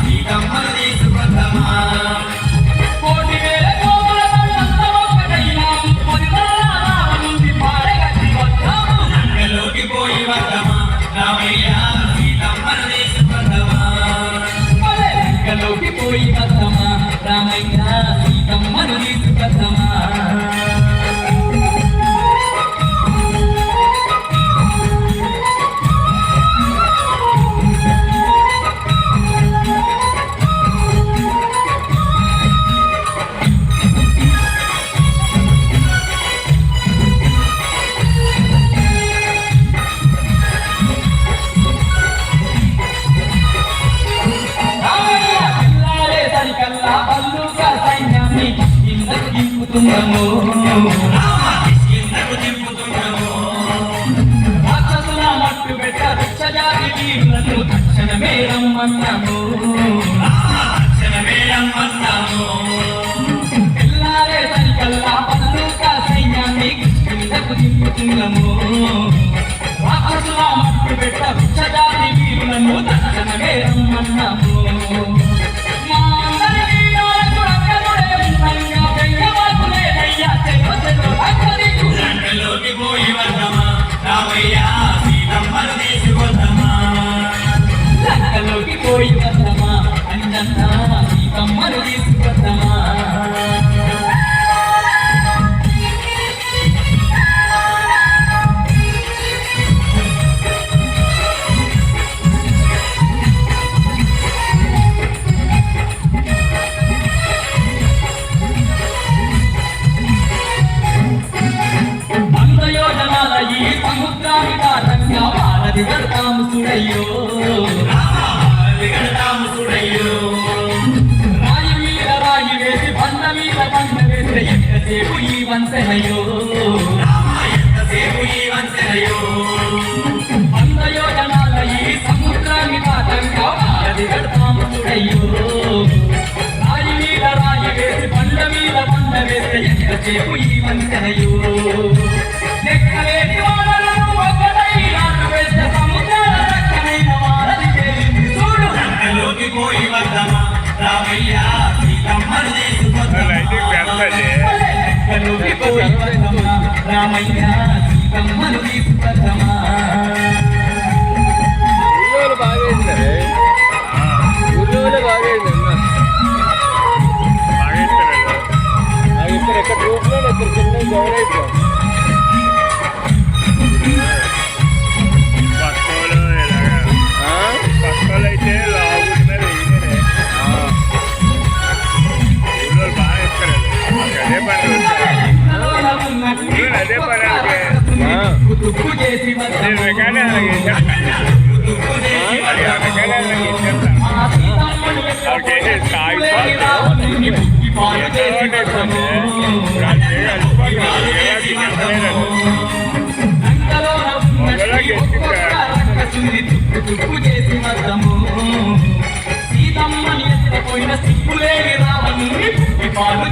సీతమ్మను తీసుకొద్దమా కోటి వేల కోమలమంతా ఒక్కటైనా పొరిదారాముంది పాడగట్టి వద్దాము లంకలోకి పోయి వద్దమా రామయ్య సీతమ్మను తీసుకొద్దమా లంకలోకి పోయి వద్దమా రామయ్య సీతమ్మను తీసుకొద్దమా మట్టు పెట్ట వృక్షజాతి వీరులను తక్షణమే రమ్మన్నాము పిల్లారే సరికల్లా పల్లూక సైన్యాన్ని కిందకు దింపుతున్నాము రాక్షసుల మట్టు పెట్ట వృక్షజాతి వీరులను తక్షణమే రమ్మన్నాము లంకలోకి పోయి వద్దమా రామయ్య సీతమ్మను తీసుకొద్దమా లంకలోకి పోయి వద్దమా అన్నన్నా సీతమ్మను తీసుకొద్దమా గడతాము సుడయ్యో రాయి మీద రాయి వేసి బండ మీద బండ వేసి ఎంతసేపు ఈ వంతెనయో వంద యోజనాల ఈ సముద్రాన్ని దాటంగా భారతి గడతాము సుడయ్యో రాయి మీద రాయి వేసి బండ మీద బండ వేసి ఎంతసేపు ఈ వంతెనయో లెక్కలేని వాళ్ళను ఒకటై నాటు వేస్తే సముద్రాల చక్కనైన వారధి తేలింది చూడు లంకలోకి పోయి వద్దమా రామయ్య సీతమ్మను తీసుకొద్దమా లంకలోకి పోయి వద్దమా రామయ్య సీతమ్మను తీసుకొద్దమా ఎక్కడ రూపులో ఎక్కడ చిన్న గౌరవ అయితే లాగుంటే అదే పని సీతమ్మని ఎత్తపోయిన సిగ్గులేని రావణుని పాలు